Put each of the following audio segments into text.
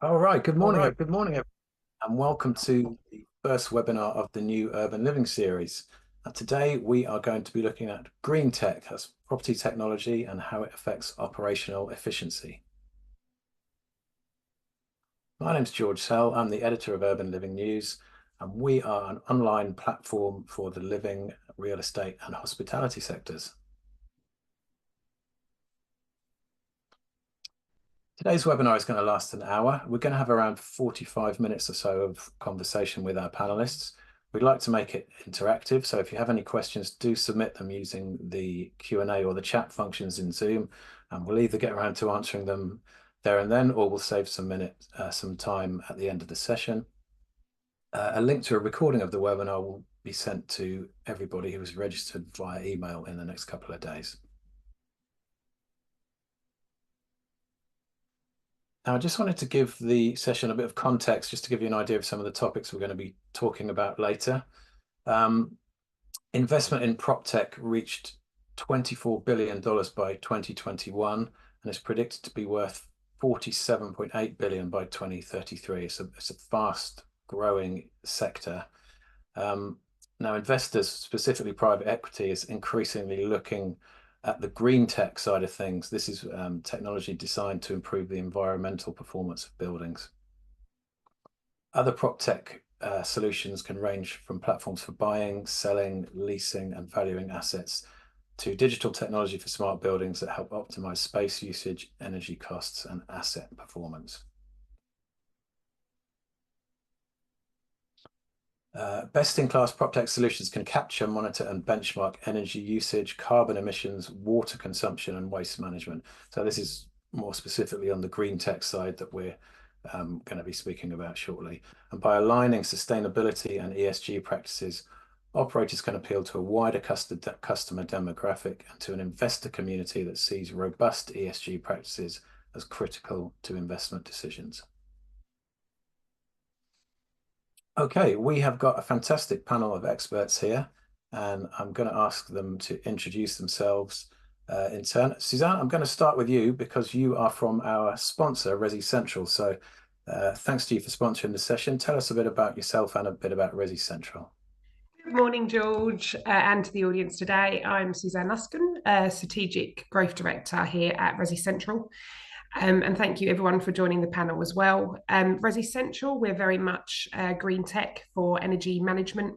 All right. Good All morning, right. good morning, everyone, and welcome to the first webinar of the new Urban Living series. Today, we are going to be looking at Greentech, that's property technology and how it affects operational efficiency. My name's George Sell. I'm the editor of Urban Living News, and we are an online platform for the living, real estate, and hospitality sectors. Today's webinar is going to last an hour. We're going to have around 45 minutes or so of conversation with our panelists. We'd like to make it interactive, so if you have any questions, do submit them using the Q&A or the chat functions in Zoom, and we'll either get around to answering them there and then, or we'll save some time at the end of the session. A link to a recording of the webinar will be sent to everybody who is registered via email in the next couple of days. Now, I just wanted to give the session a bit of context, just to give you an idea of some of the topics we're going to be talking about later. Investment in proptech reached $24 billion by 2021 and is predicted to be worth $47.8 billion by 2033. It's a fast growing sector. Now, investors, specifically private equity, is increasingly looking at the green tech side of things. This is technology designed to improve the environmental performance of buildings. Other prop tech solutions can range from platforms for buying, selling, leasing, and valuing assets to digital technology for smart buildings that help optimize space usage, energy costs, and asset performance. Best-in-class proptech solutions can capture, monitor, and benchmark energy usage, carbon emissions, water consumption, and waste management. So this is more specifically on the green tech side that we're going to be speaking about shortly. And by aligning sustainability and ESG practices, operators can appeal to a wider customer demographic and to an investor community that sees robust ESG practices as critical to investment decisions. Okay, we have got a fantastic panel of experts here, and I'm going to ask them to introduce themselves in turn. Suzanne, I'm going to start with you because you are from our sponsor, Resi Central. So thanks to you for sponsoring the session. Tell us a bit about yourself and a bit about Resi Central. Good morning, George, and to the audience today. I'm Suzanne Luskin, Strategic Growth Director here at Resi Central. And thank you everyone for joining the panel as well. Resi Central, we're very much green tech for energy management.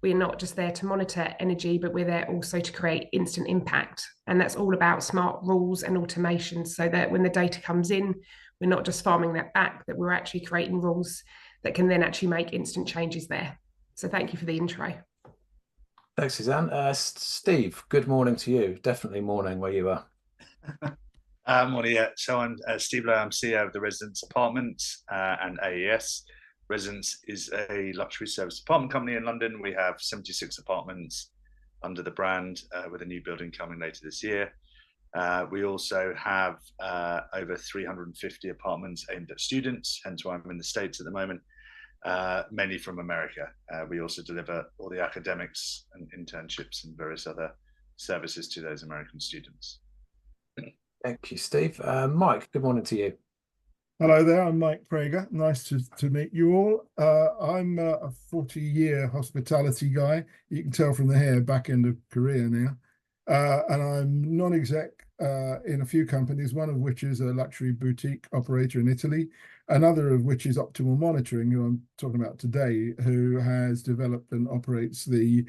We're not just there to monitor energy, but we're there also to create instant impact. And that's all about smart rules and automation so that when the data comes in, we're not just farming that back, that we're actually creating rules that can then actually make instant changes there. So thank you for the intro. Thanks, Suzanne. Steve, good morning to you. Definitely morning where you are. Morning, yeah. So I'm Steve Lowe. I'm CEO of the Residence Apartments and AES. Residence is a luxury service apartment company in London. We have 76 apartments under the brand with a new building coming later this year. We also have over 350 apartments aimed at students, hence why I'm in the States at the moment, mainly from America. We also deliver all the academics and internships and various other services to those American students. Thank you, Steve. Mike, good morning to you. Hello there, I'm Mike Prager. Nice to meet you all. I'm a 40-year hospitality guy. You can tell from the hair, back end of career now. And I'm non-exec in a few companies, one of which is a luxury boutique operator in Italy, another of which is Optimal Monitoring, who I'm talking about today, who has developed and operates the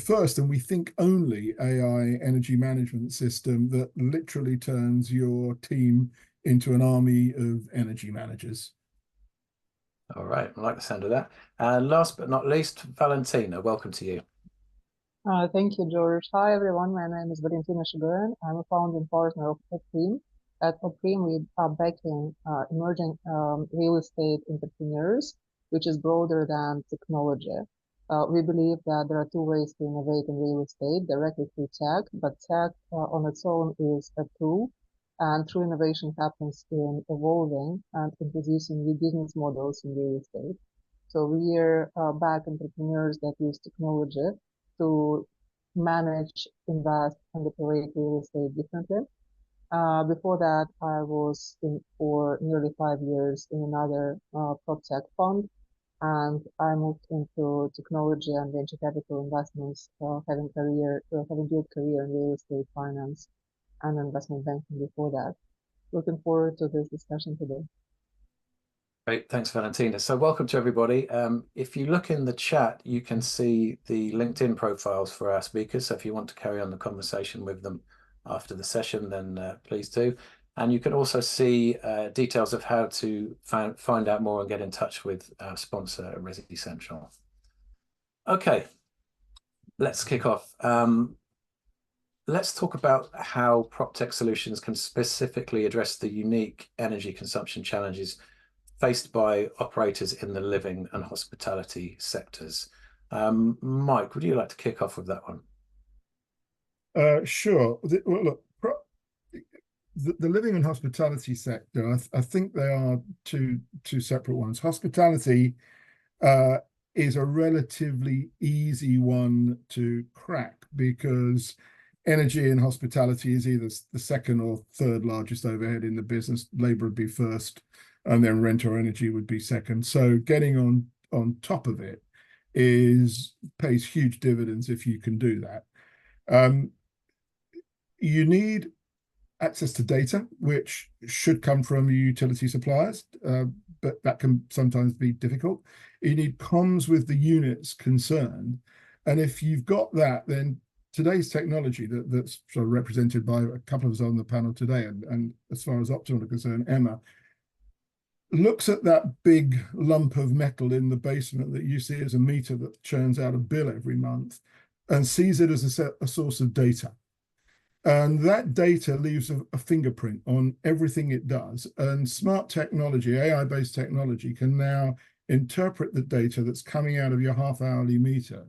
first, and we think only, AI energy management system that literally turns your team into an army of energy managers. All right, I like the sound of that. And last but not least, Valentina, welcome to you. Thank you, George. Hi, everyone. My name is Valentina Shigorin. I'm a founding partner of Oprim. At Oprim, we are backing emerging real estate entrepreneurs, which is broader than technology. We believe that there are two ways to innovate in real estate, directly through tech, but tech on its own is a tool, and true innovation happens in evolving and introducing new business models in real estate. So we are back entrepreneurs that use technology to manage, invest, and operate real estate differently. Before that, I was for nearly 5 years in another proptech fund, and I moved into technology and venture capital investments, having built career in real estate finance and investment banking before that. Looking forward to this discussion today. Great, thanks, Valentina. So welcome to everybody. If you look in the chat, you can see the LinkedIn profiles for our speakers. So if you want to carry on the conversation with them after the session, then please do. And you can also see details of how to find out more and get in touch with our sponsor, Resi Central. Okay, let's kick off. Let's talk about how proptech solutions can specifically address the unique energy consumption challenges faced by operators in the living and hospitality sectors. Mike, would you like to kick off with that one? Sure. Look, the living and hospitality sector, I think they are two separate ones. Hospitality is a relatively easy one to crack because energy and hospitality is either the second or third largest overhead in the business. Labor would be first, and then rent or energy would be second. So getting on top of it pays huge dividends if you can do that. You need access to data, which should come from your utility suppliers, but that can sometimes be difficult. You need comms with the units concerned. And if you've got that, then today's technology that's sort of represented by a couple of us on the panel today, and as far as Optimal are concerned, Emma, looks at that big lump of metal in the basement that you see as a meter that churns out a bill every month and sees it as a source of data. And that data leaves a fingerprint on everything it does. And smart technology, AI-based technology, can now interpret the data that's coming out of your half-hourly meter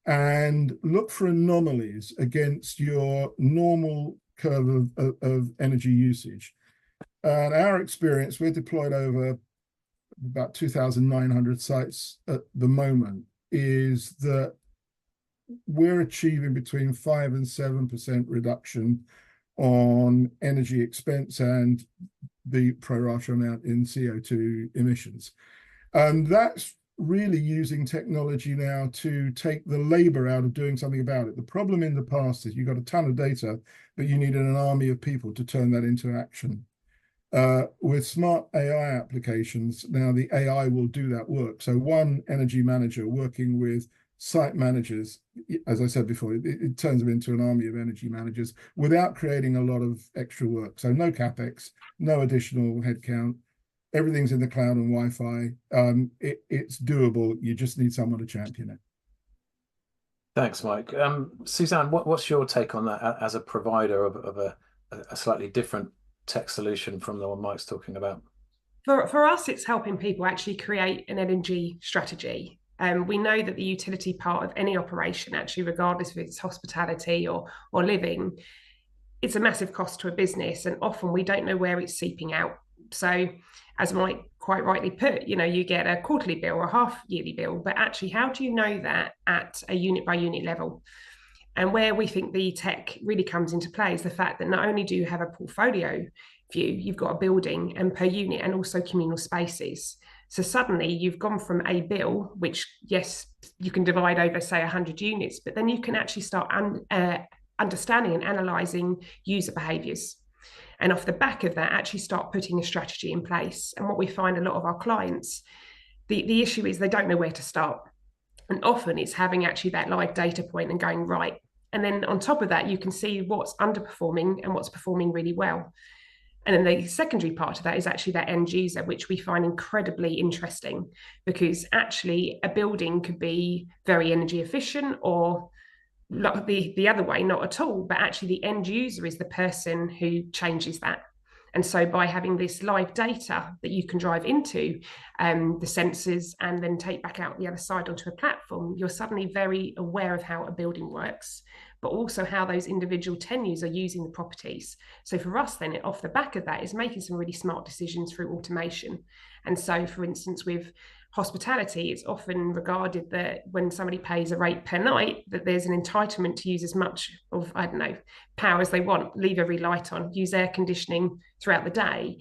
and look for anomalies against your normal curve of energy usage. And our experience, we're deployed over about 2,900 sites at the moment, is that we're achieving between 5 and 7% reduction on energy expense and the pro rata amount in CO2 emissions. And that's really using technology now to take the labor out of doing something about it. The problem in the past is you've got a ton of data, but you needed an army of people to turn that into action. With smart AI applications, now the AI will do that work. So one energy manager working with site managers, as I said before, it turns them into an army of energy managers without creating a lot of extra work. So no CapEx, no additional headcount. Everything's in the cloud and Wi-Fi. It's doable. You just need someone to champion it. Thanks, Mike. Suzanne, what's your take on that as a provider of a slightly different tech solution from the one Mike's talking about? For us, it's helping people actually create an energy strategy. We know that the utility part of any operation, actually, regardless if it's hospitality or living, it's a massive cost to a business, and often we don't know where it's seeping out. So, as Mike quite rightly put, you get a quarterly bill or a half-yearly bill, but actually, how do you know that at a unit-by-unit level? And where we think the tech really comes into play is the fact that not only do you have a portfolio view, you've got a building and per unit and also communal spaces. So suddenly you've gone from a bill, which, yes, you can divide over, say, 100 units, but then you can actually start understanding and analysing user behaviours. And off the back of that, actually start putting a strategy in place. And what we find a lot of our clients, the issue is they don't know where to start. And often it's having actually that live data point and going, right. And then on top of that, you can see what's underperforming and what's performing really well. And then the secondary part of that is actually that end user, which we find incredibly interesting, because actually a building could be very energy efficient or the other way, not at all. But actually the end user is the person who changes that. And so by having this live data that you can drive into the sensors and then take back out the other side onto a platform, you're suddenly very aware of how a building works, but also how those individual tenures are using the properties. So for us then, off the back of that, is making some really smart decisions through automation. And so, for instance, with hospitality, it's often regarded that when somebody pays a rate per night, that there's an entitlement to use as much of, I don't know, power as they want, leave every light on, use air conditioning throughout the day,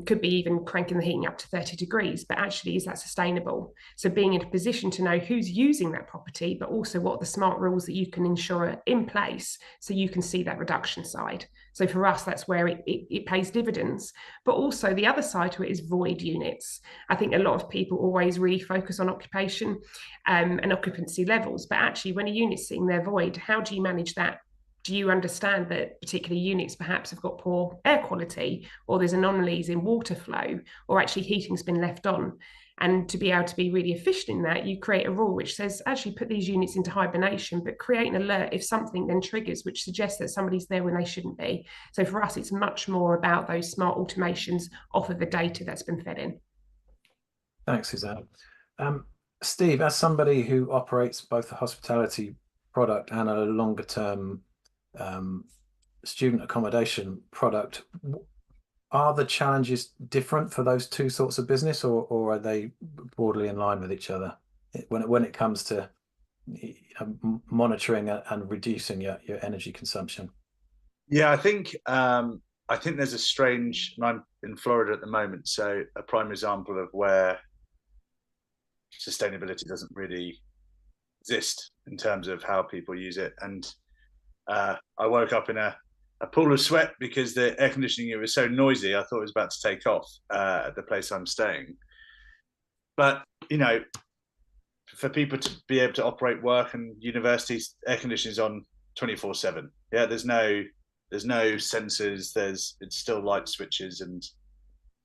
could be even cranking the heating up to 30 degrees, but actually, is that sustainable? So being in a position to know who's using that property, but also what are the smart rules that you can ensure in place so you can see that reduction side. So for us, that's where it pays dividends. But also the other side to it is void units. I think a lot of people always really focus on occupation and occupancy levels, but actually when a unit's sitting there void, how do you manage that? Do you understand that particular units perhaps have got poor air quality, or there's anomalies in water flow, or actually heating's been left on? And to be able to be really efficient in that, you create a rule which says, actually put these units into hibernation, but create an alert if something then triggers, which suggests that somebody's there when they shouldn't be. So for us, it's much more about those smart automations off of the data that's been fed in. Thanks, Suzanne. Steve, as somebody who operates both a hospitality product and a longer term student accommodation product, are the challenges different for those two sorts of business, or are they broadly in line with each other when it comes to monitoring and reducing your energy consumption? Yeah, I think there's a strange, and I'm in Florida at the moment, so a prime example of where sustainability doesn't really exist in terms of how people use it. And I woke up in a pool of sweat because the air conditioning unit was so noisy. I thought it was about to take off at the place I'm staying. But, you know, for people to be able to operate work and universities, air conditioning is on 24/7. Yeah, there's no sensors. It's still light switches and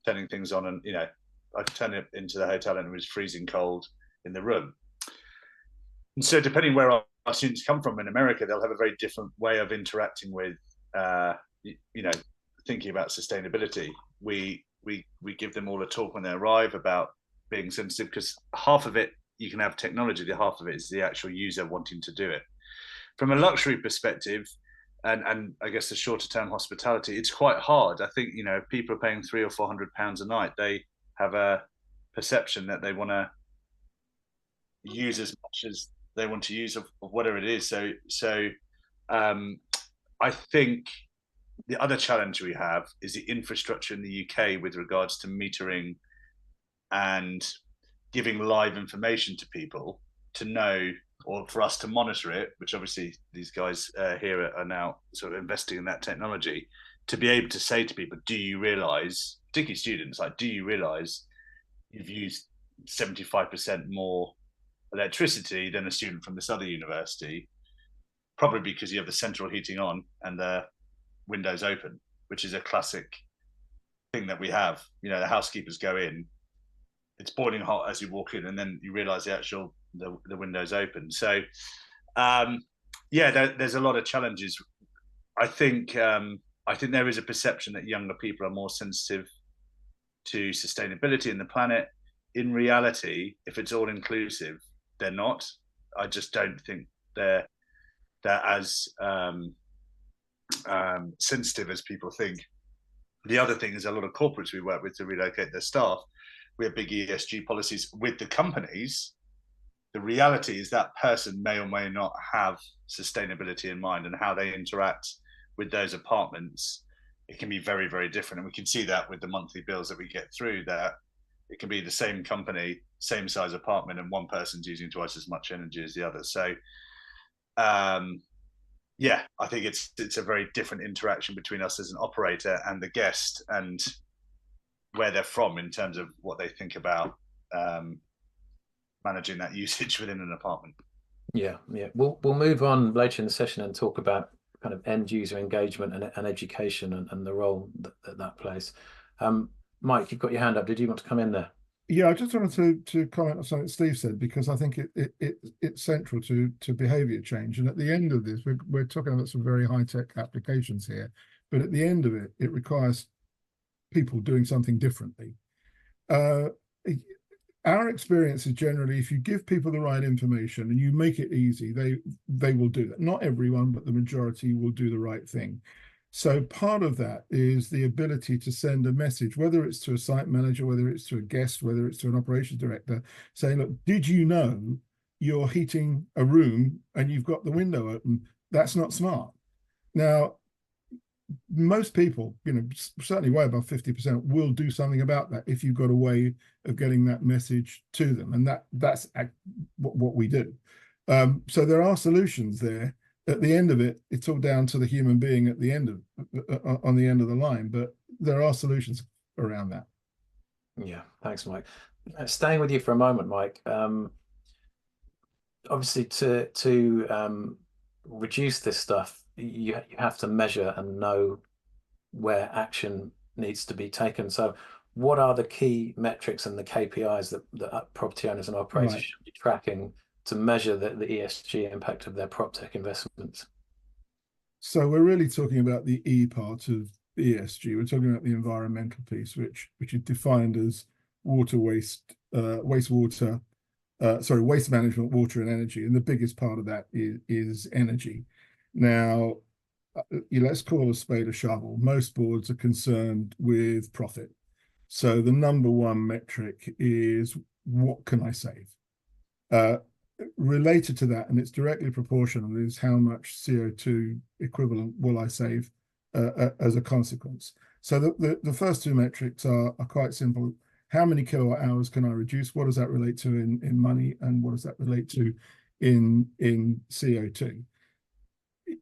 turning things on. And, you know, I turned it into the hotel and it was freezing cold in the room. And so depending where our students come from in America, they'll have a very different way of interacting with you know, thinking about sustainability. We give them all a talk when they arrive about being sensitive, because half of it you can have technology, the half of it is the actual user wanting to do it. From a luxury perspective, and I guess the shorter term hospitality, it's quite hard. I think, you know, if people are paying £300 or £400 a night, they have a perception that they want to use as much as they want to use of whatever it is. So I think the other challenge we have is the infrastructure in the UK with regards to metering and giving live information to people to know, or for us to monitor it, which obviously these guys here are now sort of investing in that technology, to be able to say to people, do you realize, particularly students, like, do you realize you've used 75% more electricity than a student from this other university, probably because you have the central heating on and the windows open, which is a classic thing that we have. You know, the housekeepers go in, it's boiling hot as you walk in, and then you realize the windows open. So yeah, there's a lot of challenges. I think there is a perception that younger people are more sensitive to sustainability and the planet. In reality, if it's all inclusive, they're not. I just don't think they're as sensitive as people think. The other thing is, a lot of corporates we work with to relocate their staff, we have big ESG policies with the companies. The reality is that person may or may not have sustainability in mind, and how they interact with those apartments, it can be very, very different. And we can see that with the monthly bills that we get through, that it can be the same company, same size apartment, and one person's using twice as much energy as the other. So yeah, I think it's a very different interaction between us as an operator and the guest, and where they're from in terms of what they think about managing that usage within an apartment. Yeah. We'll move on later in the session and talk about kind of end user engagement and education and the role that plays. Mike, you've got your hand up. Did you want to come in there? Yeah, I just wanted to comment on something Steve said, because I think it's central to behaviour change. And at the end of this, we're talking about some very high-tech applications here, but at the end of it, it requires people doing something differently. Our experience is generally, if you give people the right information and you make it easy, they will do that. Not everyone, but the majority will do the right thing. So part of that is the ability to send a message, whether it's to a site manager, whether it's to a guest, whether it's to an operations director, saying, look, did you know you're heating a room and you've got the window open? That's not smart. Now, most people, certainly way above 50% will do something about that if you've got a way of getting that message to them. And that's what we do. So there are solutions there. At the end of it, it's all down to the human being at the end of on the end of the line, but there are solutions around that. Yeah, thanks, Mike. Staying with you for a moment, Mike. Obviously, to reduce this stuff, you have to measure and know where action needs to be taken. So, what are the key metrics and the KPIs that property owners and operators should be tracking to measure the ESG impact of their proptech investments? So we're really talking about the E part of ESG. We're talking about the environmental piece, which is defined as water waste, waste management, water and energy. And the biggest part of that is energy. Now, let's call a spade a shovel. Most boards are concerned with profit. So the number one metric is, what can I save? Related to that, and it's directly proportional, is how much CO2 equivalent will I save as a consequence. So the first two metrics are quite simple. How many kilowatt hours can I reduce? What does that relate to in money, and what does that relate to in CO2?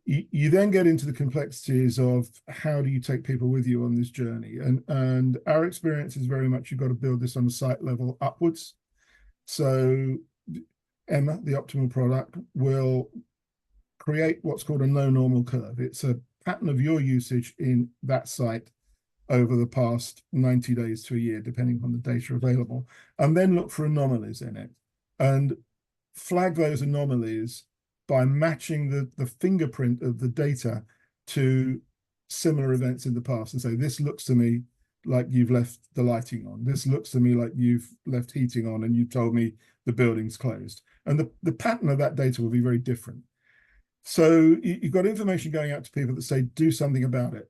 You then get into the complexities of how do you take people with you on this journey, and our experience is very much you've got to build this on a site level upwards. So Emma, the optimal product, will create what's called a no normal curve. It's a pattern of your usage in that site over the past 90 days to a year, depending on the data available, and then look for anomalies in it and flag those anomalies by matching the fingerprint of the data to similar events in the past and say, this looks to me like you've left the lighting on. This looks to me like you've left heating on and you told me the building's closed. And the pattern of that data will be very different. So you've got information going out to people that say, do something about it.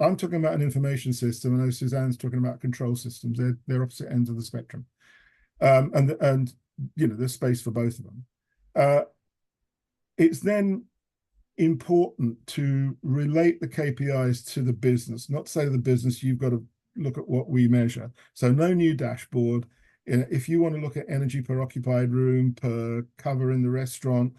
I'm talking about an information system. I know Suzanne's talking about control systems. They're opposite ends of the spectrum. And there's space for both of them. It's then important to relate the KPIs to the business, not say to the business, you've got to look at what we measure. So no new dashboard. If you want to look at energy per occupied room, per cover in the restaurant,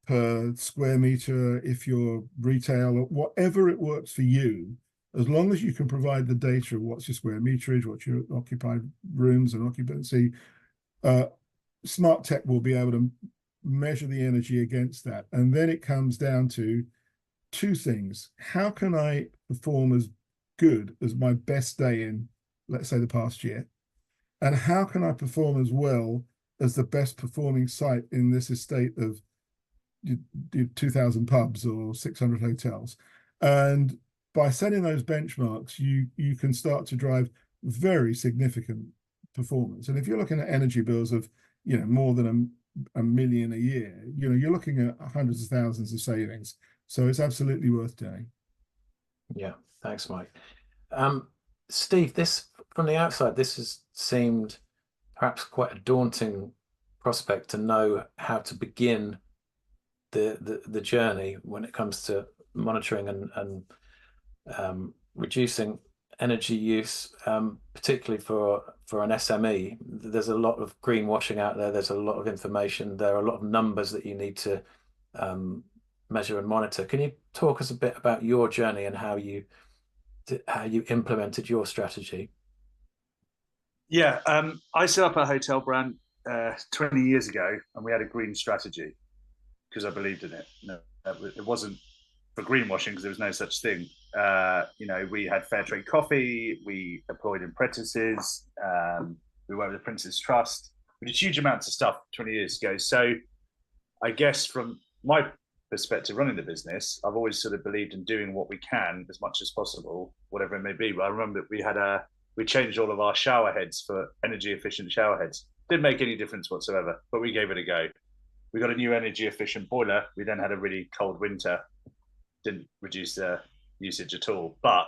per square meter, if you're retail, or whatever it works for you, as long as you can provide the data of what's your square meterage, what's your occupied rooms and occupancy, smart tech will be able to measure the energy against that. And then it comes down to two things. How can I perform as good as my best day in, let's say, the past year? And how can I perform as well as the best performing site in this estate of 2,000 pubs or 600 hotels? And by setting those benchmarks, you can start to drive very significant performance. And if you're looking at energy bills of more than a million a year, you're looking at hundreds of thousands of savings. So it's absolutely worth doing. Yeah, thanks, Mike. Steve, this from the outside, this has seemed perhaps quite a daunting prospect to know how to begin the journey when it comes to monitoring and reducing energy use, particularly for an SME. There's a lot of greenwashing out there. There's a lot of information. There are a lot of numbers that you need to measure and monitor. Can you talk us a bit about your journey and how you implemented your strategy? Yeah, I set up a hotel brand 20 years ago, and we had a green strategy because I believed in it. No, it wasn't for greenwashing because there was no such thing. We had fair trade coffee, we employed apprentices, we worked with the Prince's Trust. We did huge amounts of stuff 20 years ago. So I guess from my perspective running the business, I've always sort of believed in doing what we can as much as possible, whatever it may be. But I remember that we changed all of our shower heads for energy efficient shower heads. Didn't make any difference whatsoever, but we gave it a go. We got a new energy efficient boiler. We then had a really cold winter. Didn't reduce the usage at all, but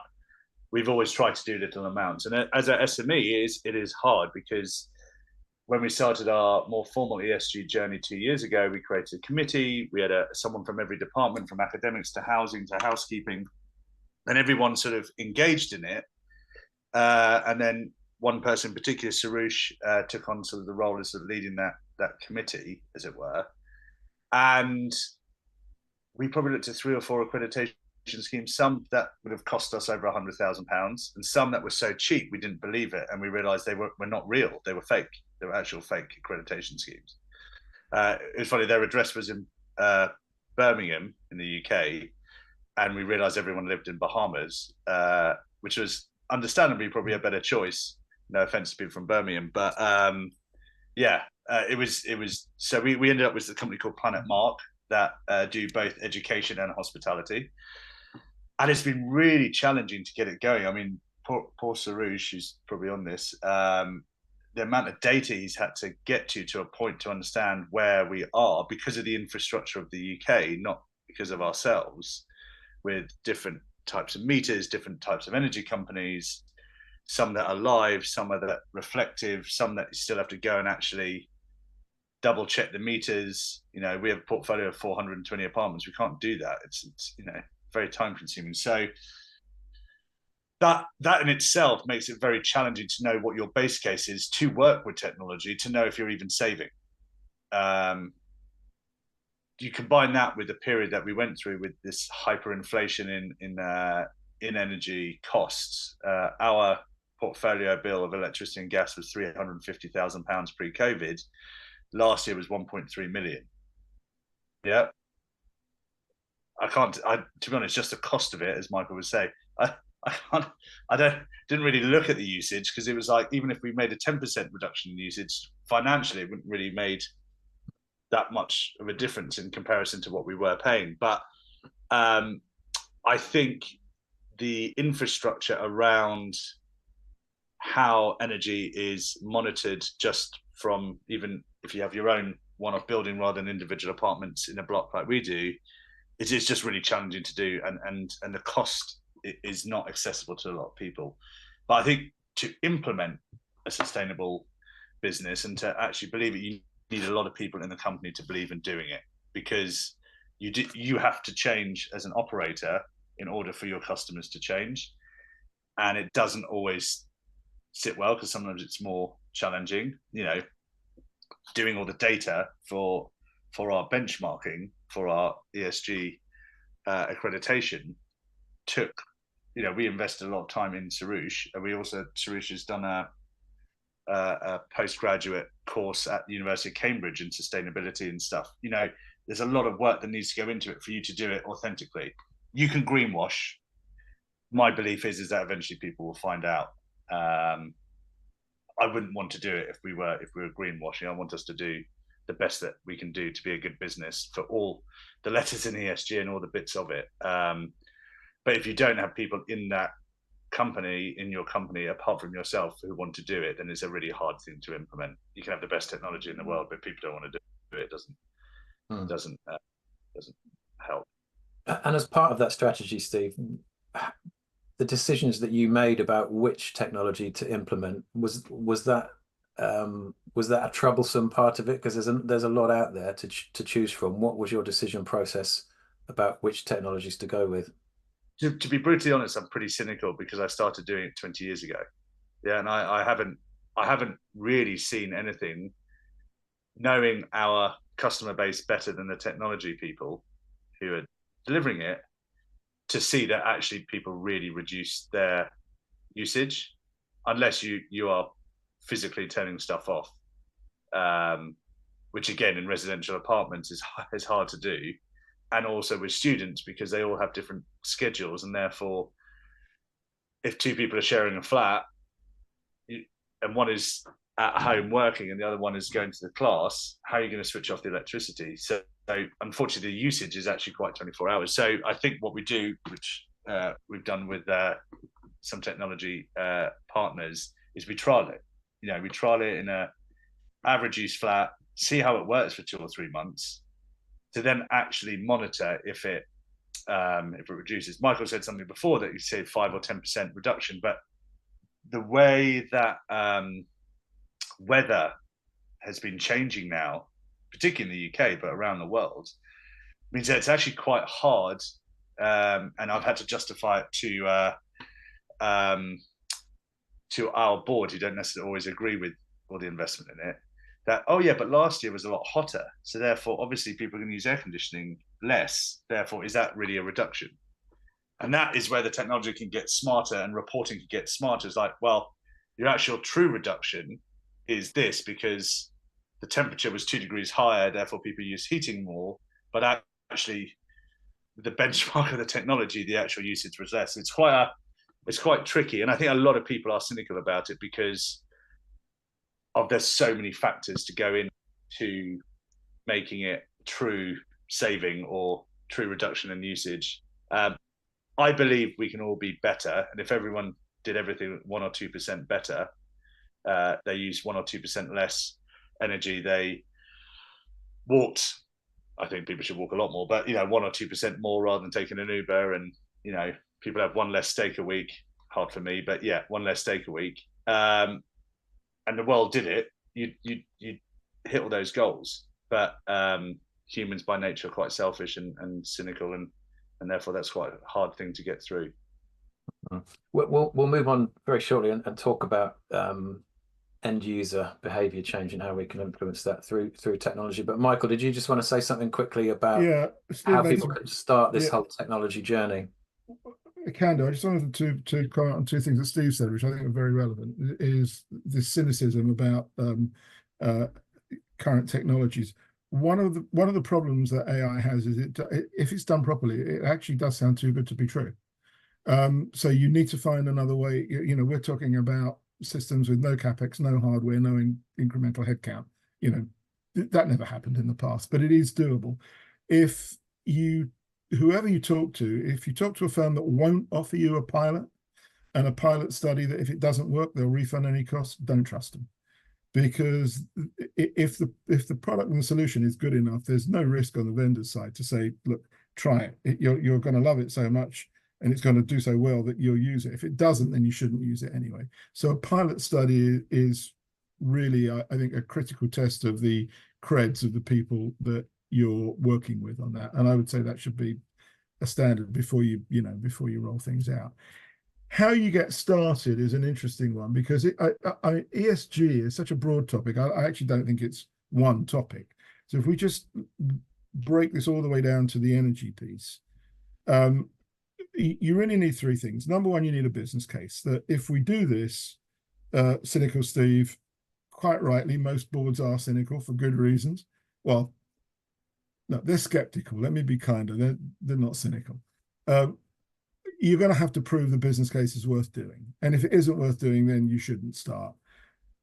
we've always tried to do little amounts. And as an SME, it is hard, because when we started our more formal ESG journey 2 years ago, we created a committee. We had someone from every department, from academics to housing to housekeeping, and everyone sort of engaged in it. And then one person in particular, Sarush, took on sort of the role of sort of leading that committee, as it were. And we probably looked at 3 or 4 accreditation schemes, some that would have cost us over £100,000, and some that were so cheap we didn't believe it, and we realised they were not real. They were fake. They were actual fake accreditation schemes. It was funny. Their address was in Birmingham in the UK, and we realised everyone lived in Bahamas, which was understandably probably a better choice. No offence to people from Birmingham, but it was. So we ended up with a company called Planet Mark that do both education and hospitality, and it's been really challenging to get it going. I mean, poor Sarush, who's probably on this, the amount of data he's had to get to a point to understand where we are, because of the infrastructure of the UK, not because of ourselves, with different types of meters, different types of energy companies, some that are live, some are that reflective, some that you still have to go and actually double check the meters. You know, we have a portfolio of 420 apartments. We can't do that. It's you know, very time consuming. So that in itself makes it very challenging to know what your base case is to work with technology, to know if you're even saving. You combine that with the period that we went through with this hyperinflation in energy costs. Our portfolio bill of electricity and gas was £350,000 pre-COVID. Last year was 1.3 million. Yeah. To be honest, just the cost of it, as Michael would say, didn't really look at the usage, because it was like, even if we made a 10% reduction in usage, financially it wouldn't really made that much of a difference in comparison to what we were paying. But I think the infrastructure around how energy is monitored, just from, even if you have your own one-off building rather than individual apartments in a block like we do, it is just really challenging to do, and the cost is not accessible to a lot of people. But I think to implement a sustainable business and to actually believe it, you need a lot of people in the company to believe in doing it, because you have to change as an operator in order for your customers to change, and it doesn't always sit well, because sometimes it's more challenging. You know, doing all the data for our benchmarking for our ESG accreditation took, you know, we invested a lot of time in Sarush, and Sarush has done a postgraduate course at the University of Cambridge in sustainability and stuff. You know, there's a lot of work that needs to go into it for you to do it authentically. You can greenwash. My belief is that eventually people will find out. I wouldn't want to do it if we were greenwashing. I want us to do the best that we can do to be a good business for all the letters in ESG and all the bits of it. But if you don't have people in your company, apart from yourself, who want to do it, then it's a really hard thing to implement. You can have the best technology in the world, but people don't want to do it. It doesn't help. And as part of that strategy, Steve, the decisions that you made about which technology to implement, was that a troublesome part of it? Because there's a lot out there to choose from. What was your decision process about which technologies to go with? To be brutally honest, I'm pretty cynical, because I started doing it 20 years ago. Yeah, and I haven't really seen anything, knowing our customer base better than the technology people who are delivering it, to see that actually people really reduce their usage, unless you are physically turning stuff off, which again in residential apartments is hard to do, and also with students, because they all have different schedules, and therefore if 2 people are sharing a flat and one is at home working and the other one is going to the class, how are you going to switch off the electricity? So unfortunately the usage is actually quite 24 hours. So I think what we do, which we've done with some technology partners, is we trial it. You know, we trial it in a average use flat, see how it works for 2 or 3 months, to then actually monitor if it if it reduces. Michael said something before that you say 5 or 10% reduction, but the way that weather has been changing now, particularly in the UK, but around the world, means that it's actually quite hard. And I've had to justify it to our board, who don't necessarily always agree with all the investment in it, that, oh yeah, but last year was a lot hotter, so therefore obviously people are going to use air conditioning less, therefore is that really a reduction? And that is where the technology can get smarter and reporting can get smarter. It's like, well, your actual true reduction is this because the temperature was 2 degrees higher, therefore people use heating more, but actually the benchmark of the technology, the actual usage was less. It's quite tricky, and I think a lot of people are cynical about it because there's so many factors to go into making it true saving or true reduction in usage. I believe we can all be better, and if everyone did everything 1 or 2% better, they use 1 or 2% less energy. They walked. I think people should walk a lot more, but 1 or 2% more rather than taking an Uber, and people have 1 less steak a week. Hard for me, but yeah, 1 less steak a week. And the world did it. You hit all those goals, but humans by nature are quite selfish and cynical, and therefore that's quite a hard thing to get through. We'll move on very shortly and talk about end user behavior change and how we can influence that through technology. But Michael, did you just want to say something quickly about how people can start this whole technology journey? I can do. I just wanted to comment on 2 things that Steve said, which I think are very relevant. Is this cynicism about current technologies? One of the problems that AI has is if it's done properly, it actually does sound too good to be true. So you need to find another way. We're talking about systems with no capex, no hardware, no incremental headcount. That never happened in the past, but it is doable. Whoever you talk to, if you talk to a firm that won't offer you a pilot and a pilot study that if it doesn't work, they'll refund any costs, don't trust them. Because if the product and the solution is good enough, there's no risk on the vendor's side to say, look, try it. You're going to love it so much and it's going to do so well that you'll use it. If it doesn't, then you shouldn't use it anyway. So a pilot study is really, I think, a critical test of the creds of the people that you're working with on that. And I would say that should be a standard before you roll things out. How you get started is an interesting one because ESG is such a broad topic. I actually don't think it's one topic. So if we just break this all the way down to the energy piece, you really need 3 things. Number one, you need a business case that if we do this, cynical Steve, quite rightly, most boards are cynical for good reasons. Well, no, they're skeptical. Let me be kinder. They're not cynical. You're going to have to prove the business case is worth doing. And if it isn't worth doing, then you shouldn't start.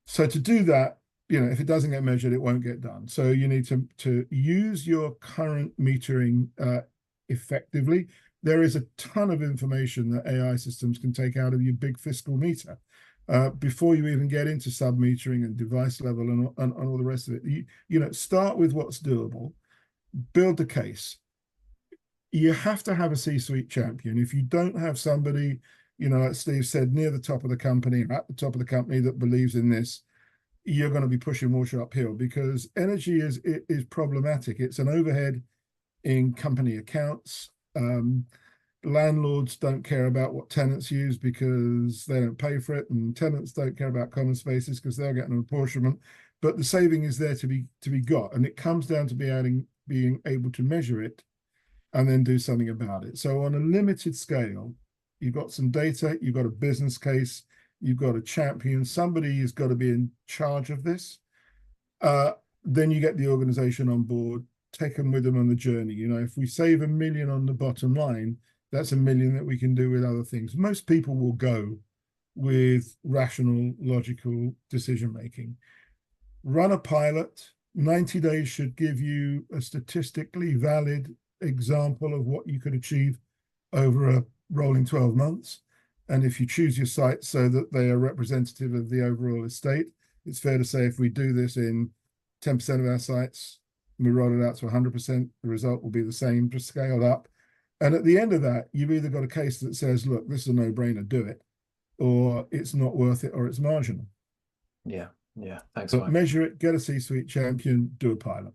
So to do that, if it doesn't get measured, it won't get done. So you need to use your current metering effectively. There is a ton of information that AI systems can take out of your big fiscal meter before you even get into sub-metering and device level and all the rest of it. Start with what's doable. Build the case. You have to have a C-suite champion. If you don't have somebody, like Steve said, near the top of the company or at the top of the company that believes in this, you're going to be pushing water uphill because energy is problematic. It's an overhead in company accounts. Landlords don't care about what tenants use because they don't pay for it, and tenants don't care about common spaces because they'll get an apportionment. But the saving is there to be got, and it comes down to being able to measure it and then do something about it. So on a limited scale, you've got some data, you've got a business case, you've got a champion, somebody has got to be in charge of this. Then you get the organization on board, take them with them on the journey. If we save $1 million on the bottom line, that's $1 million that we can do with other things. Most people will go with rational, logical decision-making. Run a pilot. 90 days should give you a statistically valid example of what you could achieve over a rolling 12 months. And if you choose your sites so that they are representative of the overall estate, it's fair to say if we do this in 10% of our sites, and we roll it out to 100%, the result will be the same, just scaled up. And at the end of that, you've either got a case that says, look, this is a no-brainer, do it, or it's not worth it, or it's marginal. Yeah, yeah. Thanks, But Mike. measure it, get a C-suite champion, do a pilot.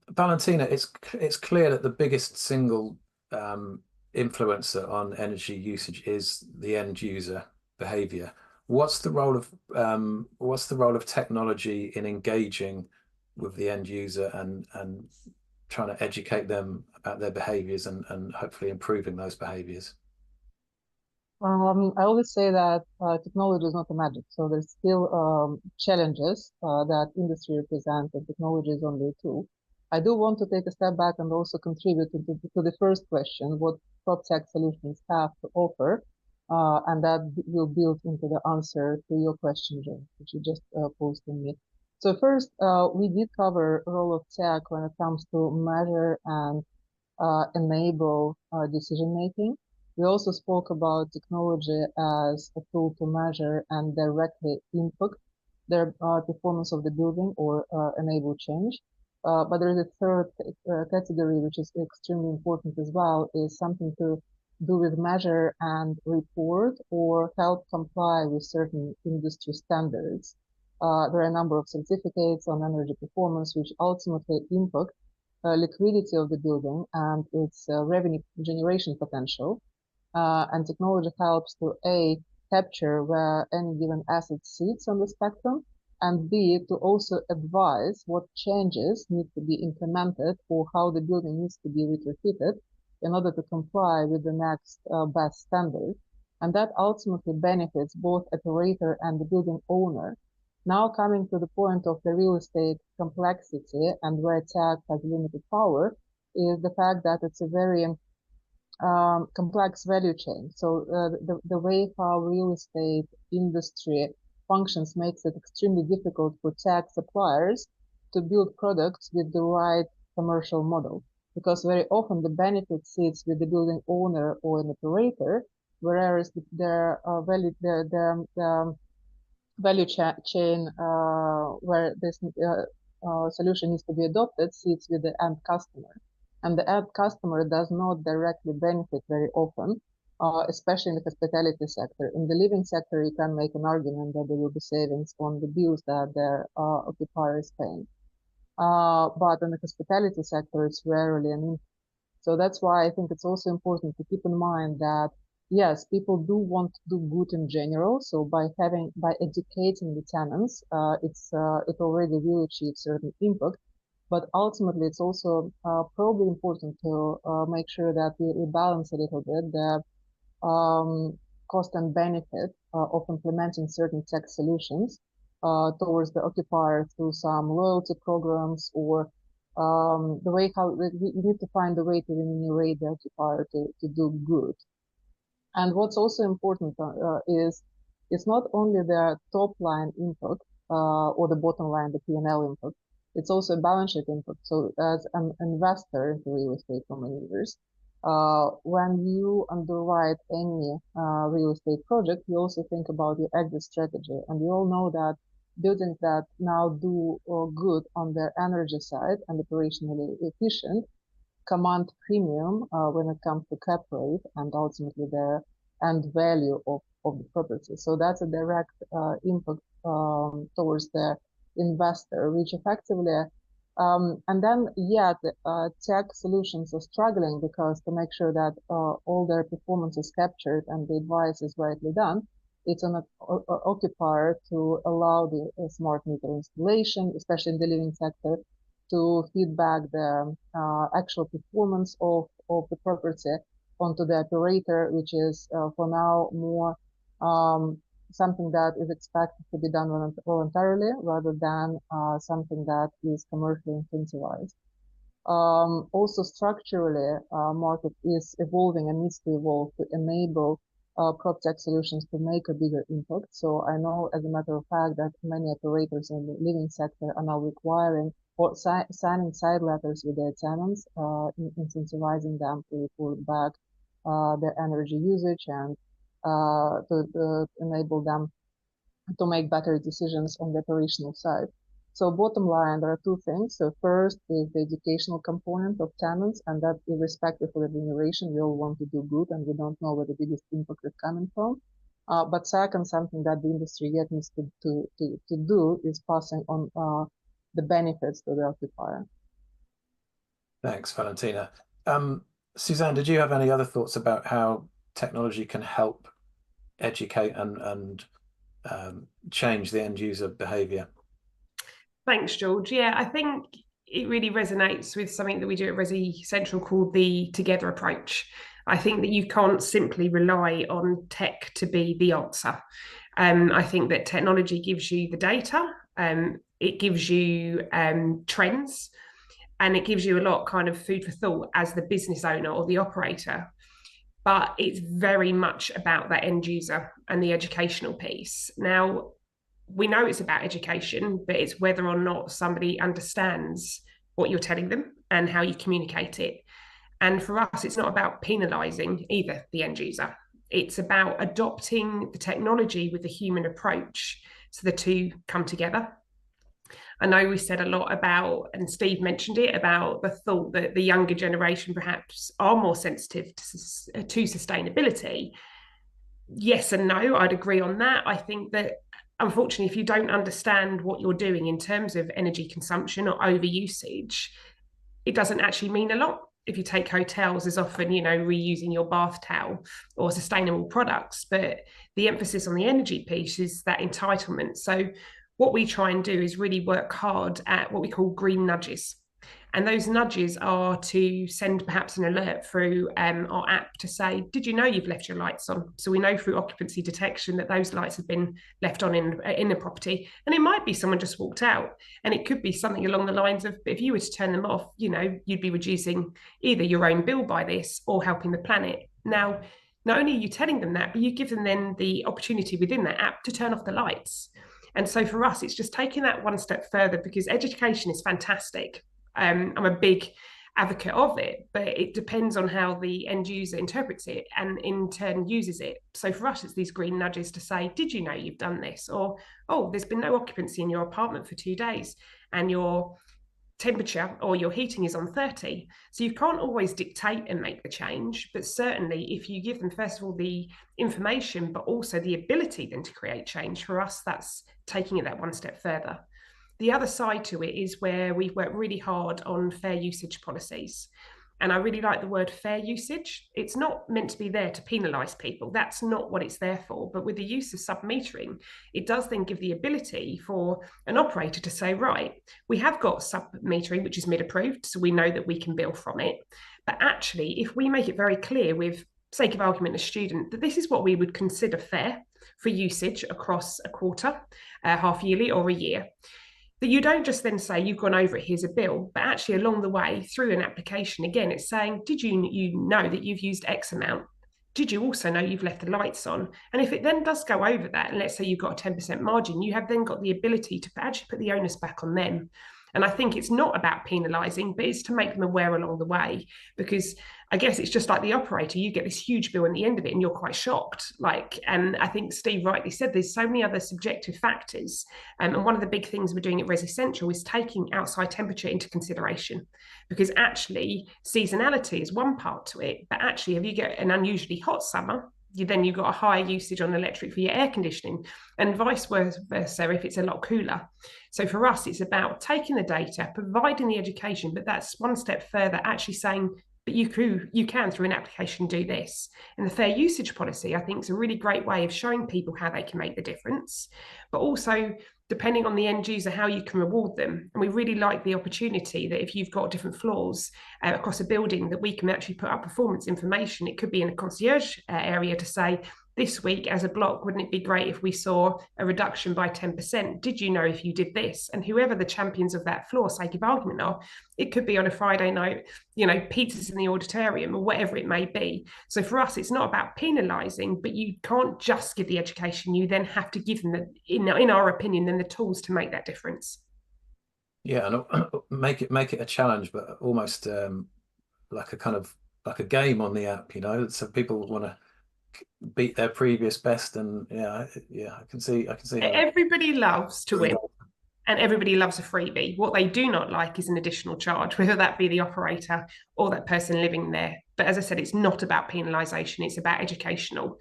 Valentina, it's clear that the biggest single influencer on energy usage is the end user behavior. What's the role of technology in engaging with the end user and trying to educate them about their behaviors and hopefully improving those behaviors? I always say that technology is not a magic, so there's still challenges that industry represents, and technology is only a tool. I do want to take a step back and also contribute to the first question, what proptech solutions have to offer, and that will build into the answer to your question, Jane, which you just posed to me. So first, we did cover role of tech when it comes to measure and enable decision making. We also spoke about technology as a tool to measure and directly impact the performance of the building or enable change. But there is a third category, which is extremely important as well, is something to do with measure and report or help comply with certain industry standards. There are a number of certificates on energy performance, which ultimately impact liquidity of the building and its revenue generation potential. And technology helps to A, capture where any given asset sits on the spectrum, and B, to also advise what changes need to be implemented or how the building needs to be retrofitted in order to comply with the next best standard. And that ultimately benefits both operator and the building owner. Now coming to the point of the real estate complexity and where tech has limited power is the fact that it's a very complex value chain. So the way how real estate industry functions makes it extremely difficult for tech suppliers to build products with the right commercial model, because very often the benefit sits with the building owner or an operator, whereas their value chain where this solution needs to be adopted sits with the end customer. And the end customer does not directly benefit very often, especially in the hospitality sector. In the living sector, you can make an argument that there will be savings on the bills that their occupier is paying. But in the hospitality sector, it's rarely an impact. So that's why I think it's also important to keep in mind that yes, people do want to do good in general. So by educating the tenants, it already will achieve certain impact. But ultimately, it's also probably important to make sure that we balance a little bit the cost and benefit of implementing certain tech solutions towards the occupier through some loyalty programs or the way how we need to find a way to remunerate the occupier to do good. And what's also important is it's not only the top line input or the bottom line, the P&L input, it's also a balance sheet input. So as an investor into real estate for many years, when you underwrite any real estate project, you also think about your exit strategy. And we all know that buildings that now do good on their energy side and operationally efficient command premium when it comes to cap rate and ultimately the end value of the property. So that's a direct impact towards the investor, which effectively, and then the tech solutions are struggling because to make sure that all their performance is captured and the advice is rightly done, it's an occupier to allow the smart meter installation, especially in the living sector, to feedback the actual performance of the property onto the operator, which is for now more something that is expected to be done voluntarily rather than something that is commercially incentivized. Also structurally, market is evolving and needs to evolve to enable proptech solutions to make a bigger impact. So I know as a matter of fact that many operators in the living sector are now requiring or signing side letters with their tenants, incentivizing them to report back their energy usage and to enable them to make better decisions on the operational side. So bottom line, there are two things. So first is the educational component of tenants, and that irrespective of remuneration, we all want to do good, and we don't know where the biggest impact is coming from. But second, something that the industry yet needs to do is passing on the benefits to the occupier. Thanks, Valentina. Suzanne, did you have any other thoughts about how technology can help educate and change the end user behaviour? Thanks, George. Yeah, I think it really resonates with something that we do at Resi Central called the together approach. I think that you can't simply rely on tech to be the answer. I think that technology gives you the data, it gives you trends, and it gives you a lot kind of food for thought as the business owner or the operator. But it's very much about that end user and the educational piece. Now, we know it's about education, but it's whether or not somebody understands what you're telling them and how you communicate it. And for us, it's not about penalising either the end user. It's about adopting the technology with the human approach so the two come together. I know we said a lot about, and Steve mentioned it, about the thought that the younger generation perhaps are more sensitive to sustainability. Yes and no, I'd agree on that. I think that unfortunately, if you don't understand what you're doing in terms of energy consumption or overusage, it doesn't actually mean a lot. If you take hotels, as often, reusing your bath towel or sustainable products, but the emphasis on the energy piece is that entitlement. So what we try and do is really work hard at what we call green nudges. And those nudges are to send perhaps an alert through our app to say, did you know you've left your lights on? So we know through occupancy detection that those lights have been left on in the property. And it might be someone just walked out. And it could be something along the lines of, if you were to turn them off, you'd be reducing either your own bill by this or helping the planet. Now, not only are you telling them that, but you give them then the opportunity within that app to turn off the lights. And so for us, it's just taking that one step further, because education is fantastic. I'm a big advocate of it, but it depends on how the end user interprets it and in turn uses it. So for us, it's these green nudges to say, did you know you've done this? Or, oh, there's been no occupancy in your apartment for 2 days and your temperature or your heating is on 30. So you can't always dictate and make the change, but certainly if you give them, first of all, the information, but also the ability then to create change, for us, that's taking it that one step further. The other side to it is where we've worked really hard on fair usage policies. And I really like the word fair usage. It's not meant to be there to penalise people. That's not what it's there for. But with the use of sub-metering, it does then give the ability for an operator to say, right, we have got sub-metering, which is MID approved, so we know that we can bill from it. But actually, if we make it very clear, with sake of argument, a student, that this is what we would consider fair for usage across a quarter, half yearly or a year, that you don't just then say you've gone over it, here's a bill, but actually along the way through an application, again, it's saying, did you know that you've used X amount? Did you also know you've left the lights on? And if it then does go over that, and let's say you've got a 10% margin, you have then got the ability to actually put the onus back on them. And I think it's not about penalising, but it's to make them aware along the way, because I guess it's just like the operator, you get this huge bill at the end of it and you're quite shocked. And I think Steve rightly said, there's so many other subjective factors. And one of the big things we're doing at Resi Central is taking outside temperature into consideration, because actually seasonality is one part to it, but actually if you get an unusually hot summer, you've got a higher usage on electric for your air conditioning, and vice versa if it's a lot cooler. So for us, it's about taking the data, providing the education, but that's one step further, actually saying, but you can through an application do this. And the fair usage policy, I think, is a really great way of showing people how they can make the difference, but also depending on the end user, how you can reward them. And we really like the opportunity that if you've got different floors across a building, that we can actually put up performance information. It could be in a concierge area to say, this week as a block, wouldn't it be great if we saw a reduction by 10%? Did you know if you did this? And whoever the champions of that floor, sake of argument, are, it could be on a Friday night, pizzas in the auditorium or whatever it may be. So for us, it's not about penalising, but you can't just give the education. You then have to give them, in our opinion, then the tools to make that difference. Yeah, and make it a challenge, but almost like a game on the app, so people want to beat their previous best. And I can see how everybody loves to win. And everybody loves a freebie. What they do not like is an additional charge, whether that be the operator or that person living there. But as I said, it's not about penalisation. It's about educational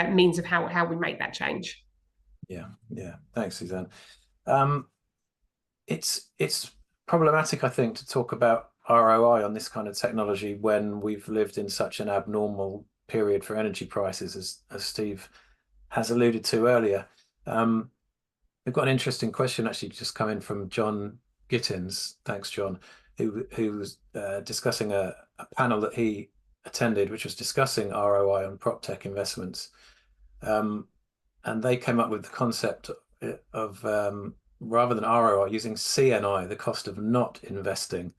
means of how we make that change. Yeah, yeah. Thanks, Suzanne. It's problematic, I think, to talk about ROI on this kind of technology when we've lived in such an abnormal period for energy prices, as Steve has alluded to earlier. We've got an interesting question actually just come in from John Gittins. Thanks, John, who was discussing a panel that he attended, which was discussing ROI on proptech investments. And they came up with the concept of rather than ROI, using CNI, the cost of not investing.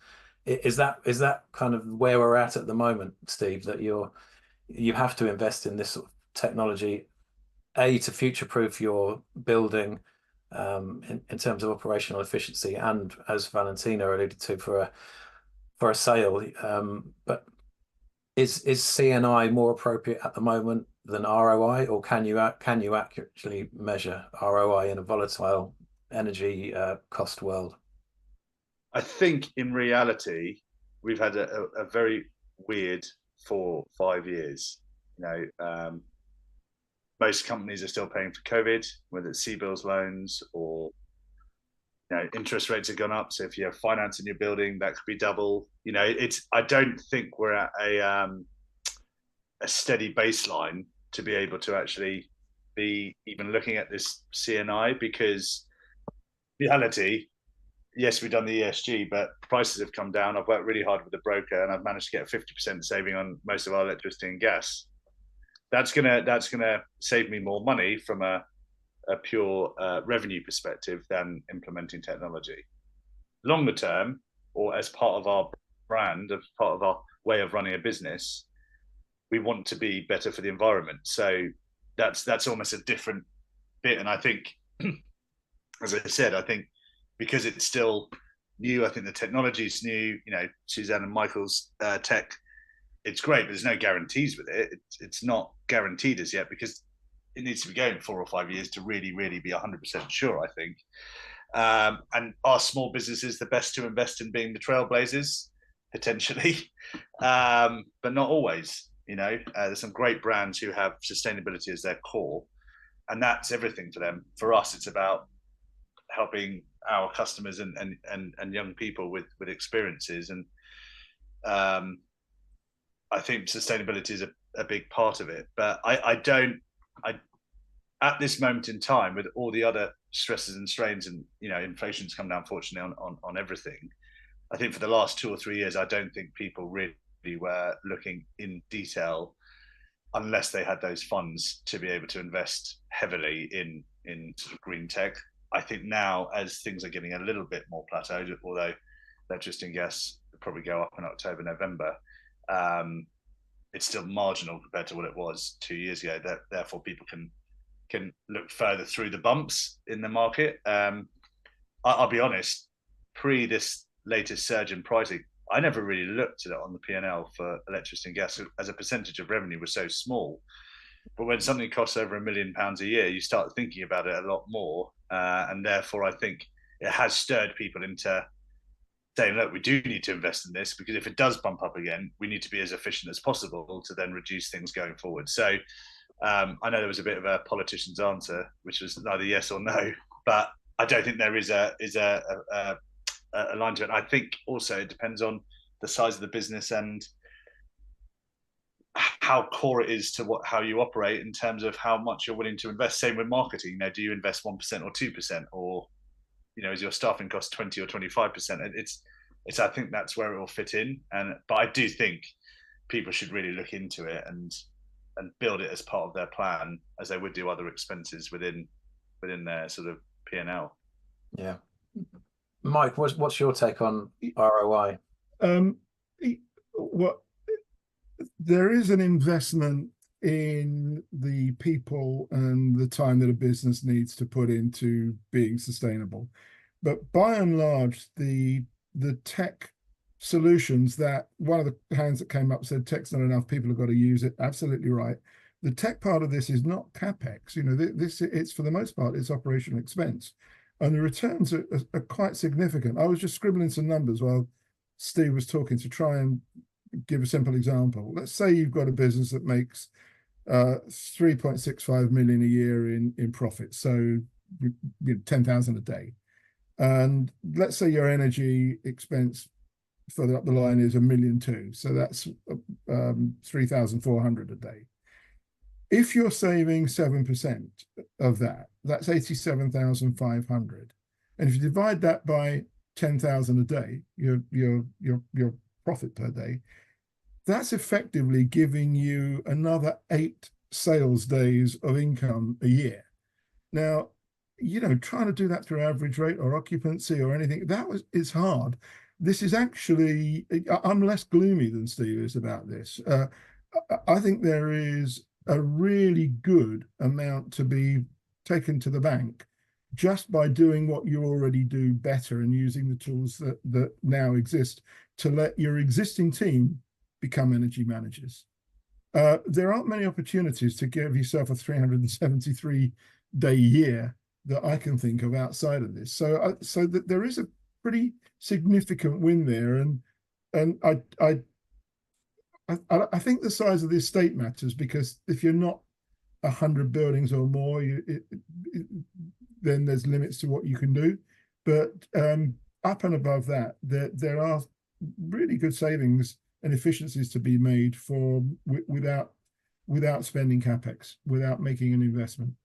Is that kind of where we're at the moment, Steve, that you have to invest in this sort of technology, A, to future-proof your building in terms of operational efficiency, and as Valentina alluded to, for a sale. But is CNI more appropriate at the moment than ROI, or can you accurately measure ROI in a volatile energy cost world? I think in reality, we've had a very weird 4 or 5 years. Most companies are still paying for COVID, whether it's CBILS loans or interest rates have gone up. So if you have finance in your building, that could be double. I don't think we're at a steady baseline to be able to actually be even looking at this CNI, because reality, yes, we've done the ESG, but prices have come down. I've worked really hard with the broker, and I've managed to get a 50% saving on most of our electricity and gas. That's gonna save me more money from a pure revenue perspective than implementing technology. Longer term, or as part of our brand, as part of our way of running a business, we want to be better for the environment. So that's almost a different bit. And I think, as I said, I think because it's still new, I think the technology is new. Suzanne and Michael's tech, it's great, but there's no guarantees with it. It's not guaranteed as yet, because it needs to be going 4 or 5 years to really be 100% sure, I think. And are small businesses the best to invest in being the trailblazers? Potentially, but not always. There's some great brands who have sustainability as their core, and that's everything for them. For us, it's about helping our customers and young people with experiences. And I think sustainability is a big part of it. But I at this moment in time, with all the other stresses and strains, and inflation's come down, fortunately, on everything, I think for the last 2 or 3 years, I don't think people really were looking in detail, unless they had those funds to be able to invest heavily in sort of green tech. I think now, as things are getting a little bit more plateaued, although electricity and gas will probably go up in October, November, it's still marginal compared to what it was 2 years ago. Therefore, people can look further through the bumps in the market. I'll be honest, pre this latest surge in pricing, I never really looked at it on the P&L for electricity and gas, as a percentage of revenue was so small. But when something costs over £1 million a year, you start thinking about it a lot more. And therefore, I think it has stirred people into saying, look, we do need to invest in this, because if it does bump up again, we need to be as efficient as possible to then reduce things going forward. So I know there was a bit of a politician's answer, which was neither yes or no, but I don't think there is a line to it. I think also it depends on the size of the business and how core it is to how you operate in terms of how much you're willing to invest. Same with marketing. Do you invest 1% or 2%, or is your staffing cost 20 or 25%? It's I think that's where it will fit in. But I do think people should really look into it and build it as part of their plan, as they would do other expenses within their sort of P&L. Yeah. Mike, what's your take on ROI? There is an investment in the people and the time that a business needs to put into being sustainable. But by and large, the tech solutions, that one of the hands that came up said tech's not enough, people have got to use it. Absolutely right. The tech part of this is not CapEx. It's for the most part, it's operational expense. and the returns are quite significant. I was just scribbling some numbers while Steve was talking to try and give a simple example. Let's say you've got a business that makes 3.65 million a year in profit, so 10,000 a day, and let's say your energy expense further up the line is 1.2 million, so that's 3,400 a day. If you're saving 7% of that, that's 87,500, and if you divide that by 10,000 a day, your profit per day, that's effectively giving you another 8 sales days of income a year. Now, trying to do that through average rate or occupancy or anything, is hard. This is actually, I'm less gloomy than Steve is about this. I think there is a really good amount to be taken to the bank just by doing what you already do better and using the tools that now exist to let your existing team become energy managers. There aren't many opportunities to give yourself a 373-day year that I can think of outside of this. So that there is a pretty significant win there, and I think the size of the estate matters, because if you're not 100 buildings or more, then there's limits to what you can do. But up and above that, there are really good savings and efficiencies to be made without spending capex, without making an investment.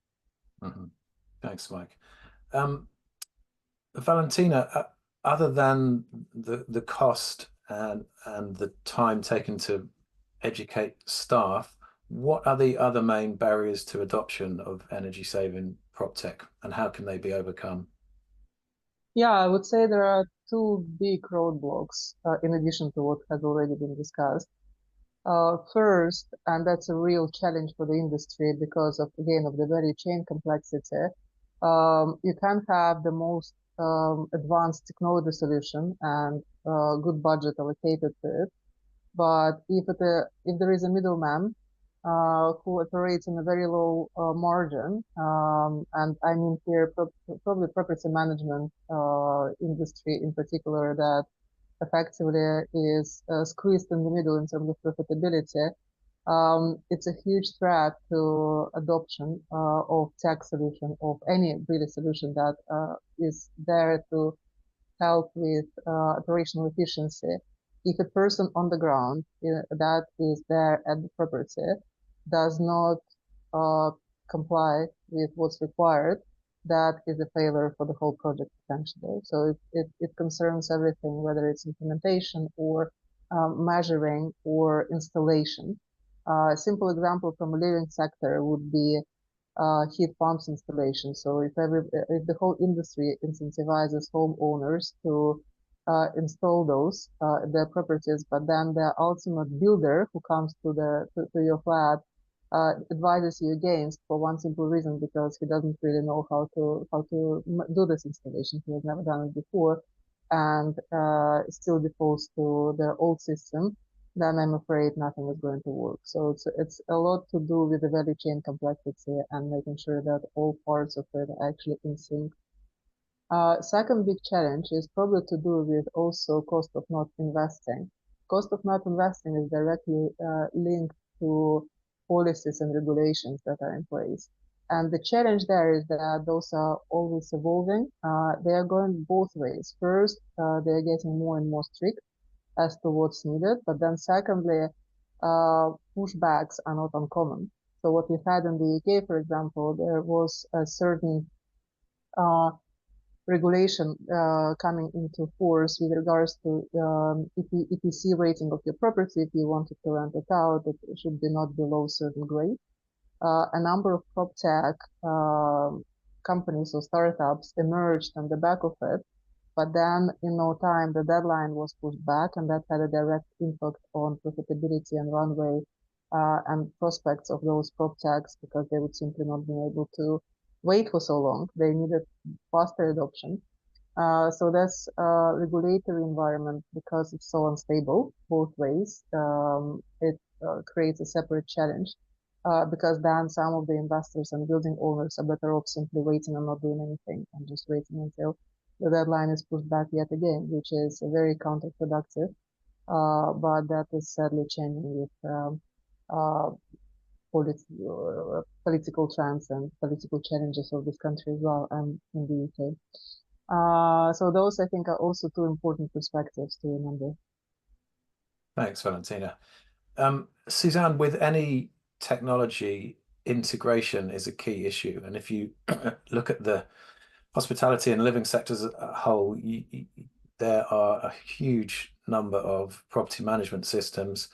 Mm-hmm. Thanks, Mike. Valentina, other than the cost and the time taken to educate staff, what are the other main barriers to adoption of energy saving proptech, and how can they be overcome? Yeah, I would say there are 2 big roadblocks in addition to what has already been discussed. First, and that's a real challenge for the industry because of the value chain complexity. You can have the most advanced technology solution and good budget allocated to it, but if there is a middleman who operates in a very low margin, and I mean here probably property management industry in particular, that effectively is squeezed in the middle in terms of profitability, it's a huge threat to adoption of tech solution, of any really solution that is there to help with operational efficiency. If a person on the ground that is there at the property does not comply with what's required, that is a failure for the whole project potentially. So it concerns everything, whether it's implementation or measuring or installation. A simple example from a living sector would be heat pumps installation. So if the whole industry incentivizes homeowners to install those their properties, but then the ultimate builder who comes to your flat advises you against, for one simple reason, because he doesn't really know how to do this installation. He has never done it before, and still defaults to their old system, then I'm afraid nothing is going to work. So it's a lot to do with the value chain complexity and making sure that all parts of it are actually in sync. Second big challenge is probably to do with also cost of not investing. Cost of not investing is directly linked to policies and regulations that are in place. And the challenge there is that those are always evolving. They are going both ways. First, they are getting more and more strict as to what's needed, but then secondly, pushbacks are not uncommon. So what we had in the UK, for example, there was a certain regulation coming into force with regards to EPC rating of your property. If you wanted to rent it out, it should be not below certain grade. A number of proptech companies or startups emerged on the back of it, but then in no time the deadline was pushed back, and that had a direct impact on profitability and runway and prospects of those proptechs, because they would simply not be able to wait for so long. They needed faster adoption. So that's regulatory environment, because it's so unstable both ways. It creates a separate challenge. because then some of the investors and building owners are better off simply waiting and not doing anything and just waiting until the deadline is pushed back yet again, which is very counterproductive. But that is sadly changing with political trends and political challenges of this country as well, and in the UK. So those, I think, are also two important perspectives to remember. Thanks, Valentina. Suzanne, with any technology, integration is a key issue. And if you look at the hospitality and living sectors as a whole, there are a huge number of property management systems.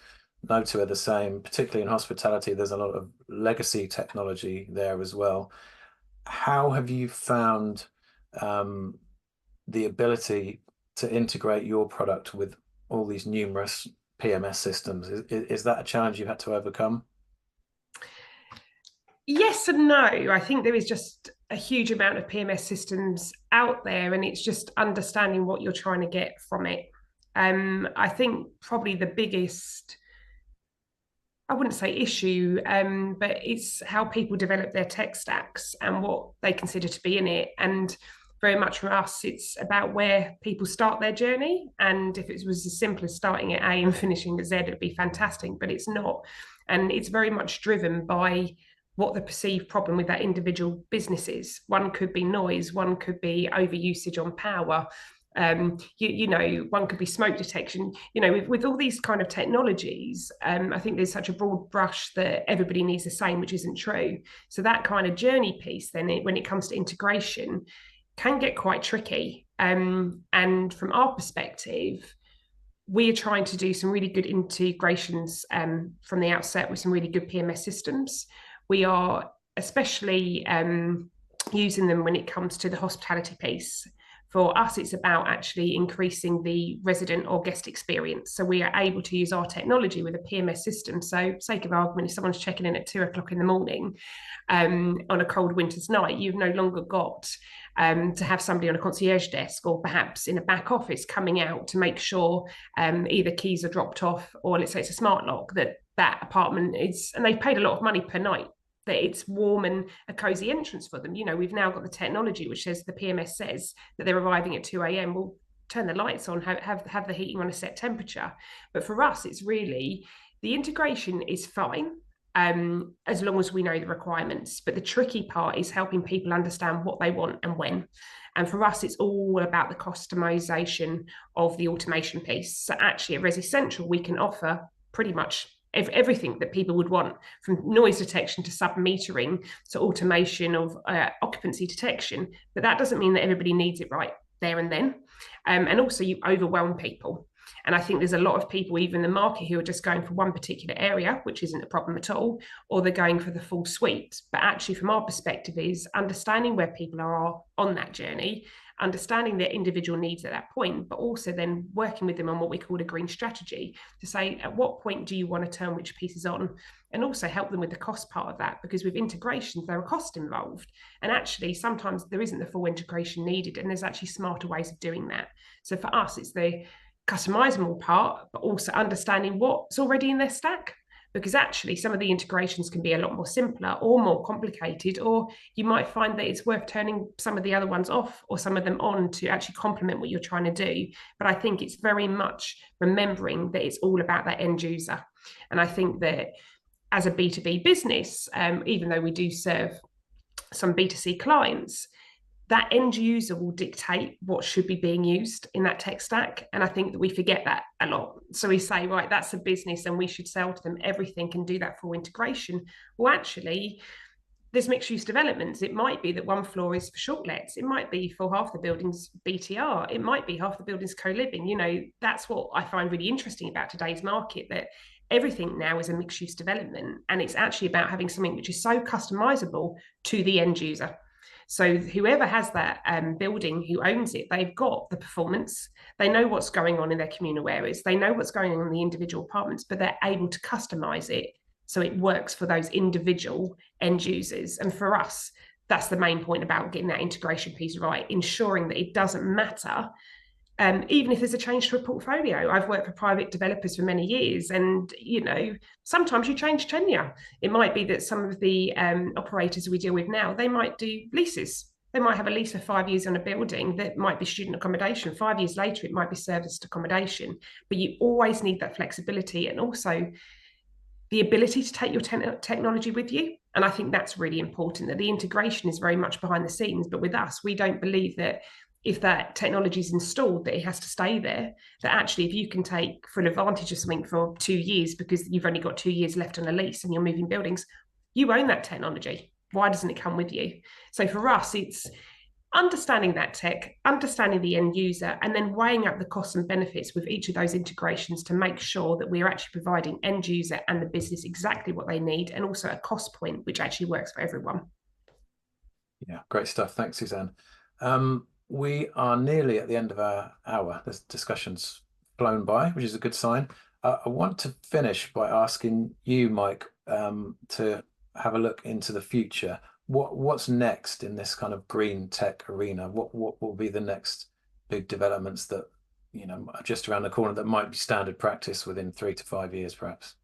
No two are the same, particularly in hospitality. There's a lot of legacy technology there as well. How have you found the ability to integrate your product with all these numerous PMS systems? Is that a challenge you've had to overcome? Yes and no. I think there is just a huge amount of PMS systems out there, and it's just understanding what you're trying to get from it. I think probably the biggest, I wouldn't say issue, but it's how people develop their tech stacks and what they consider to be in it. And very much for us, it's about where people start their journey. And if it was as simple as starting at A and finishing at Z, it'd be fantastic, but it's not. And it's very much driven by what the perceived problem with that individual business is. One could be noise, one could be overusage on power. You know, one could be smoke detection. You know, with all these kind of technologies, I think there's such a broad brush that everybody needs the same, which isn't true. So that kind of journey piece, then when it comes to integration, can get quite tricky. And from our perspective, we are trying to do some really good integrations from the outset with some really good PMS systems. We are especially using them when it comes to the hospitality piece. For us, it's about actually increasing the resident or guest experience. So we are able to use our technology with a PMS system. So, for sake of argument, if someone's checking in at 2 o'clock in the morning on a cold winter's night, you've no longer got to have somebody on a concierge desk or perhaps in a back office coming out to make sure either keys are dropped off, or let's say it's a smart lock, that apartment is, and they've paid a lot of money per night, that it's warm and a cozy entrance for them. You know, we've now got the technology which says, the PMS says that they're arriving at 2 a.m. We'll turn the lights on, have the heating on a set temperature. But for us, it's really, the integration is fine as long as we know the requirements. But the tricky part is helping people understand what they want and when. And for us, it's all about the customization of the automation piece. So actually at Resi Central, we can offer pretty much everything that people would want, from noise detection to sub-metering to automation of occupancy detection. But that doesn't mean that everybody needs it right there and then. And also you overwhelm people. And I think there's a lot of people, even in the market, who are just going for one particular area, which isn't a problem at all, or they're going for the full suite. But actually, from our perspective, is understanding where people are on that journey, understanding their individual needs at that point, but also then working with them on what we call a green strategy to say, at what point do you want to turn which pieces on? And also help them with the cost part of that, because with integrations, there are costs involved. And actually, sometimes there isn't the full integration needed, and there's actually smarter ways of doing that. So for us, it's the customizable part, but also understanding what's already in their stack, because actually some of the integrations can be a lot more simpler or more complicated, or you might find that it's worth turning some of the other ones off or some of them on to actually complement what you're trying to do. But I think it's very much remembering that it's all about that end user. And I think that as a B2B business, even though we do serve some B2C clients, that end user will dictate what should be being used in that tech stack. And I think that we forget that a lot. So we say, right, that's a business and we should sell to them everything and do that full integration. Well, actually, there's mixed use developments. It might be that one floor is for short lets. It might be for half the building's BTR. It might be half the building's co-living. You know, that's what I find really interesting about today's market, that everything now is a mixed use development. And it's actually about having something which is so customizable to the end user. So whoever has that building, who owns it, they've got the performance. They know what's going on in their communal areas. They know what's going on in the individual apartments, but they're able to customize it so it works for those individual end users. And for us, that's the main point about getting that integration piece right, ensuring that it doesn't matter even if there's a change to a portfolio. I've worked for private developers for many years, and sometimes you change tenure. It might be that some of the operators we deal with now, they might do leases. They might have a lease for 5 years on a building that might be student accommodation. 5 years later, it might be serviced accommodation. But you always need that flexibility, and also the ability to take your technology with you. And I think that's really important, that the integration is very much behind the scenes. But with us, we don't believe that if that technology is installed, that it has to stay there. That actually, if you can take full advantage of something for 2 years because you've only got 2 years left on a lease and you're moving buildings, you own that technology. Why doesn't it come with you? So for us, it's understanding that tech, understanding the end user, and then weighing up the costs and benefits with each of those integrations to make sure that we're actually providing end user and the business exactly what they need, and also a cost point which actually works for everyone. Yeah, great stuff. Thanks, Suzanne. We are nearly at the end of our hour. This discussion's flown by, which is a good sign. I want to finish by asking you, Mike, to have a look into the future. What's next in this kind of green tech arena? What will be the next big developments that are just around the corner that might be standard practice within 3 to 5 years, perhaps?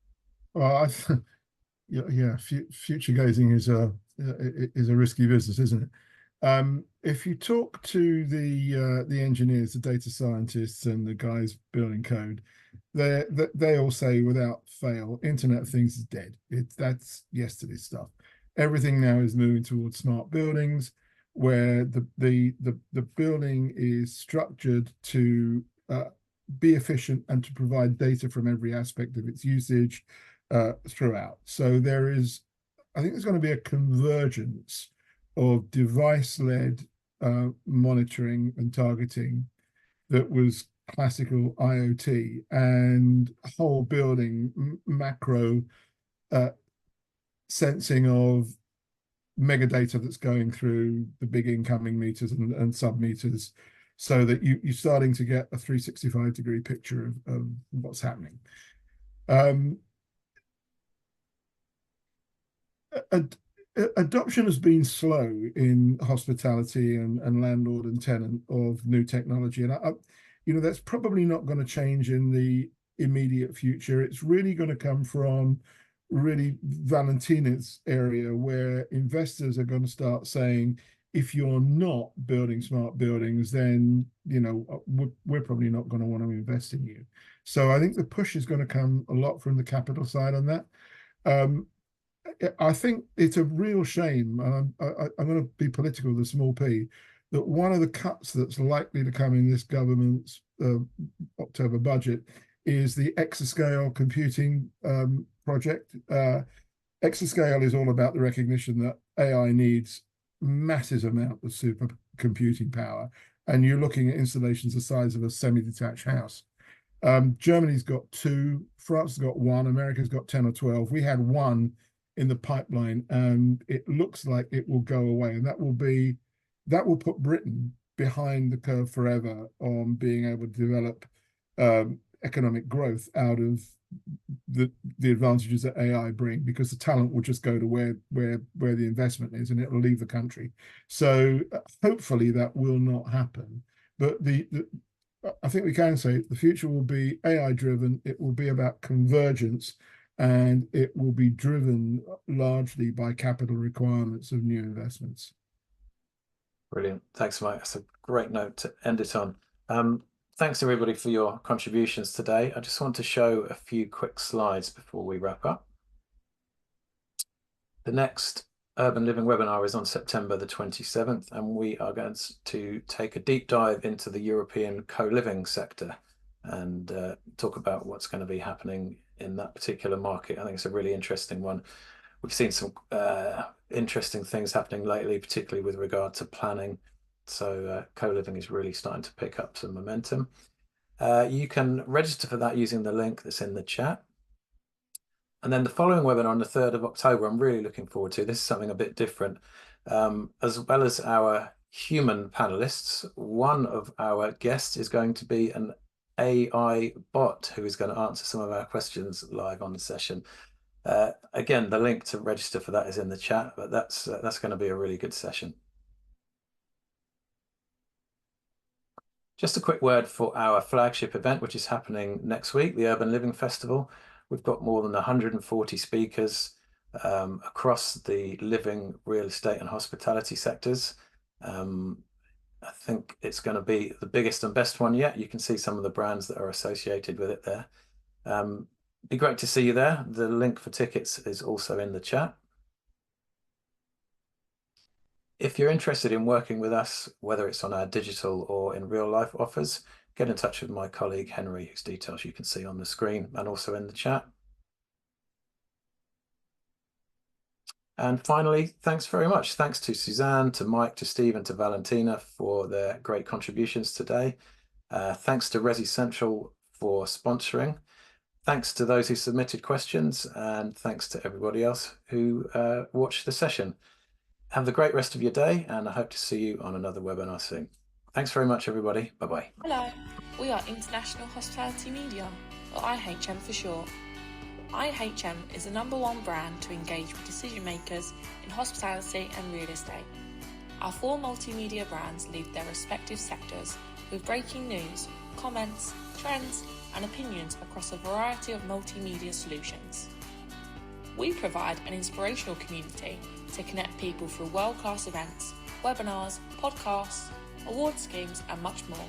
Well, yeah, future gazing is a risky business, isn't it? If you talk to the engineers, the data scientists, and the guys building code, they all say without fail, Internet of Things is dead. That's yesterday's stuff. Everything now is moving towards smart buildings, where the building is structured to be efficient and to provide data from every aspect of its usage throughout. So I think there's going to be a convergence of device-led monitoring and targeting that was classical IoT, and whole building macro sensing of megadata that's going through the big incoming meters and sub meters, so that you're starting to get a 365-degree picture of what's happening. Adoption has been slow in hospitality and landlord and tenant of new technology, and that's probably not going to change in the immediate future. It's really going to come from really Valentina's area, where investors are going to start saying, if you're not building smart buildings, then we're probably not going to want to invest in you. So I think the push is going to come a lot from the capital side on that. I think it's a real shame, and I'm going to be political, the small p, that one of the cuts that's likely to come in this government's October budget is the exascale computing project. Exascale is all about the recognition that AI needs massive amount of supercomputing power, and you're looking at installations the size of a semi-detached house. Germany's got 2, France has got 1, America's got 10 or 12. We had 1 in the pipeline, and it looks like it will go away, and that will put Britain behind the curve forever on being able to develop economic growth out of the advantages that AI bring, because the talent will just go to where the investment is, and it will leave the country. So hopefully that will not happen. But I think we can say the future will be AI driven. It will be about convergence, and it will be driven largely by capital requirements of new investments. Brilliant. Thanks, Mike. That's a great note to end it on. Thanks everybody for your contributions today. I just want to show a few quick slides before we wrap up. The next Urban Living webinar is on September the 27th, and we are going to take a deep dive into the European co-living sector and talk about what's going to be happening in that particular market. I think it's a really interesting one. We've seen some interesting things happening lately, particularly with regard to planning. So co-living is really starting to pick up some momentum. You can register for that using the link that's in the chat. And then the following webinar on the 3rd of October, I'm really looking forward to. This is something a bit different. As well as our human panelists, one of our guests is going to be an AI bot who is going to answer some of our questions live on the session. Again, the link to register for that is in the chat, but that's going to be a really good session. Just a quick word for our flagship event, which is happening next week, the Urban Living Festival. We've got more than 140 speakers across the living, real estate and hospitality sectors. I think it's going to be the biggest and best one yet. You can see some of the brands that are associated with it there. Be great to see you there. The link for tickets is also in the chat. If you're interested in working with us, whether it's on our digital or in real life offers, get in touch with my colleague Henry, whose details you can see on the screen and also in the chat. And finally, thanks very much. Thanks to Suzanne, to Mike, to Steve, and to Valentina for their great contributions today. Thanks to Resi Central for sponsoring. Thanks to those who submitted questions, and thanks to everybody else who watched the session. Have a great rest of your day, and I hope to see you on another webinar soon. Thanks very much, everybody. Bye-bye. Hello, we are International Hospitality Media, or IHM for short. IHM is the #1 brand to engage with decision makers in hospitality and real estate. Our 4 multimedia brands lead their respective sectors with breaking news, comments, trends, and opinions across a variety of multimedia solutions. We provide an inspirational community to connect people through world-class events, webinars, podcasts, award schemes, and much more.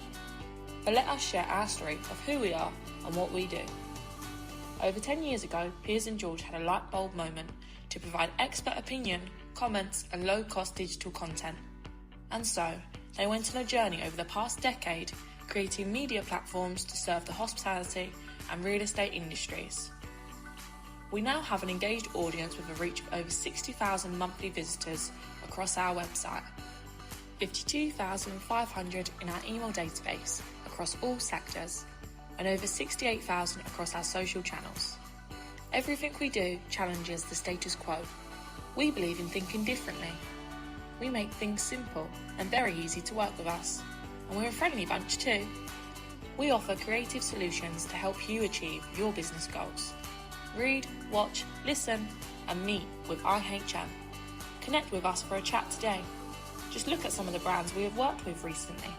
But let us share our story of who we are and what we do. Over 10 years ago, Piers and George had a light bulb moment to provide expert opinion, comments, and low-cost digital content. And so, they went on a journey over the past decade, creating media platforms to serve the hospitality and real estate industries. We now have an engaged audience with a reach of over 60,000 monthly visitors across our website, 52,500 in our email database across all sectors, and over 68,000 across our social channels. Everything we do challenges the status quo. We believe in thinking differently. We make things simple and very easy to work with us, and we're a friendly bunch too. We offer creative solutions to help you achieve your business goals. Read, watch, listen, and meet with IHM. Connect with us for a chat today. Just look at some of the brands we have worked with recently.